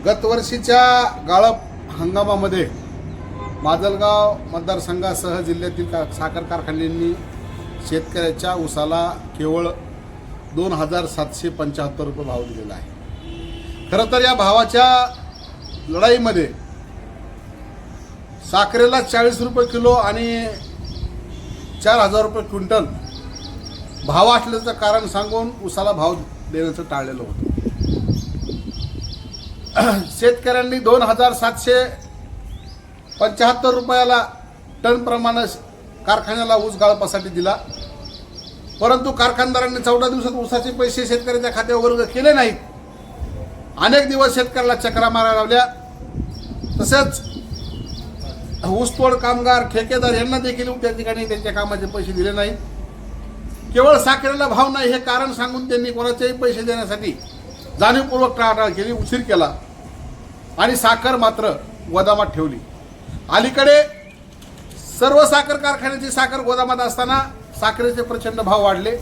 गतवर्षीच्या गाळप हंगामामध्ये माजलगाव मतदारसंघासह जिल्ह्यातील साखर कारखान्यांनी शेतकऱ्याच्या ऊसाला केवळ 2,775 रुपये भाव दिलेला आहे। खरं तर या भावाच्या लढाईमध्ये साखरेला 40 रुपये किलो आणि 4,000 रुपये क्विंटल भाव असल्याचं कारण सांगून ऊसाला भाव देण्याचं टाळलेलं होतं। शेतकऱ्यांनी 2,775 रुपयाला टन प्रमाणे कारखान्याला ऊस गाळपासाठी दिला, परंतु कारखानदारांनी 14 दिवसात ऊसाचे पैसे शेतकऱ्याच्या खात्यावर वर्ग केले नाहीत। अनेक दिवस शेतकऱ्याला चक्रा मारायला लावल्या। तसेच ऊसतोड कामगार ठेकेदार यांना देखील त्या ठिकाणी त्यांच्या कामाचे पैसे दिले नाहीत। केवळ साखरेला भाव नाही हे कारण सांगून त्यांनी कोणाचेही पैसे देण्यासाठी जाणीवपूर्वक टाळाटाळ केली, उशीर केला आणि साखर मात्र गोदामात ठेवली। अलीकडे सर्व साखर कारखान्याची साखर गोदामात असताना साखरेचे प्रचंड भाव वाढले।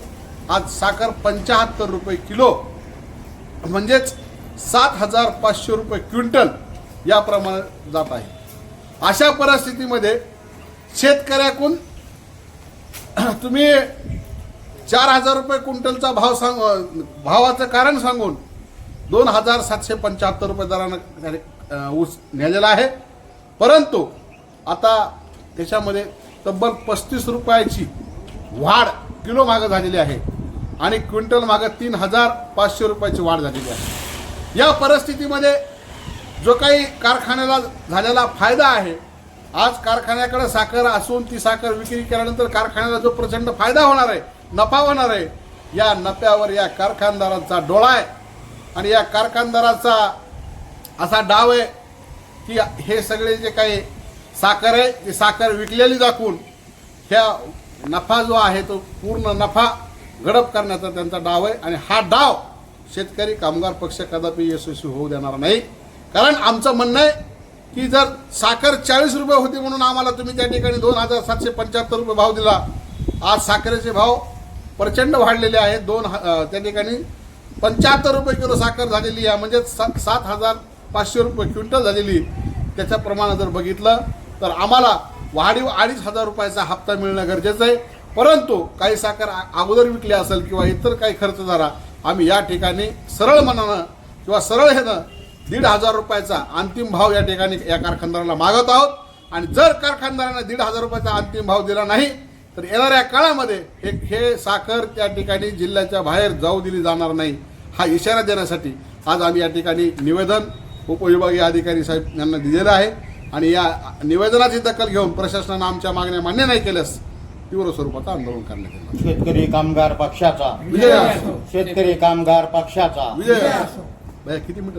आज साखर 75 रुपये किलो म्हणजेच 7,500 रुपये क्विंटल या प्रमाणात जात आहे। अशा परिस्थितीमध्ये शेतकऱ्याकडून तुम्ही 4,000 रुपये क्विंटलचा भावाचं कारण सांगून 2,775 रुपये दरानं ऊस नेलेला आहे, परंतु आता त्याच्यामध्ये तब्बल 35 रुपयाची वाढ किलो मागं झालेली आहे आणि क्विंटल मागं 3,500 रुपयाची वाढ झालेली आहे। या परिस्थितीमध्ये जो काही कारखान्याला झालेला फायदा आहे, आज कारखान्याकडे साखर असून ती साखर विक्री केल्यानंतर कारखान्याला जो प्रचंड फायदा होणार आहे, नफा होणार आहे, या नफ्यावर या कारखानदारांचा डोळा आहे आणि या कारखानदाराचा असा डाव आहे की हे सगळे जे काही साखर आहे ती साखर विकलेली दाखवून ह्या नफा जो आहे तो पूर्ण नफा गडप करण्याचा त्यांचा डाव आहे आणि हा डाव शेतकरी कामगार पक्ष कदापि यशस्वी होऊ देणार नाही। कारण आमचं म्हणणं आहे की जर साखर 40 रुपये होती म्हणून आम्हाला तुम्ही त्या ठिकाणी 2,775 रुपये भाव दिला, आज साखरेचे भाव प्रचंड वाढलेले आहेत। त्या ठिकाणी 75 रुपये किलो साखर झालेली आहे, म्हणजे 7,500 रुपये क्विंटल झालेली। त्याचं प्रमाण जर बघितलं तर आम्हाला वाढीव 2,500 रुपयाचा हप्ता मिळणं गरजेचं आहे, परंतु काही साखर अगोदर विकली असेल किंवा इतर काही खर्च झाला, आम्ही या ठिकाणी सरळ मनानं किंवा सरळ ह्यानं 1,500 रुपयाचा अंतिम भाव या ठिकाणी या कारखानदाराला मागत आहोत आणि जर कारखानदारांना 1,500 रुपयाचा अंतिम भाव दिला नाही तर येणाऱ्या काळामध्ये हे साखर त्या ठिकाणी जिल्ह्याच्या बाहेर जाऊ दिली जाणार नाही, हा इशारा देण्यासाठी आज आम्ही या ठिकाणी निवेदन उपविभागीय अधिकारी साहेब यांना दिलेलं आहे आणि या निवेदनाची दखल घेऊन प्रशासनानं आमच्या मागण्या मान्य नाही केल्यास तीव्र स्वरूपाचं आंदोलन करण्यात येईल। शेतकरी कामगार पक्षाचा विजय असो। शेतकरी कामगार पक्षाचा विजय असो। किती मिनिटं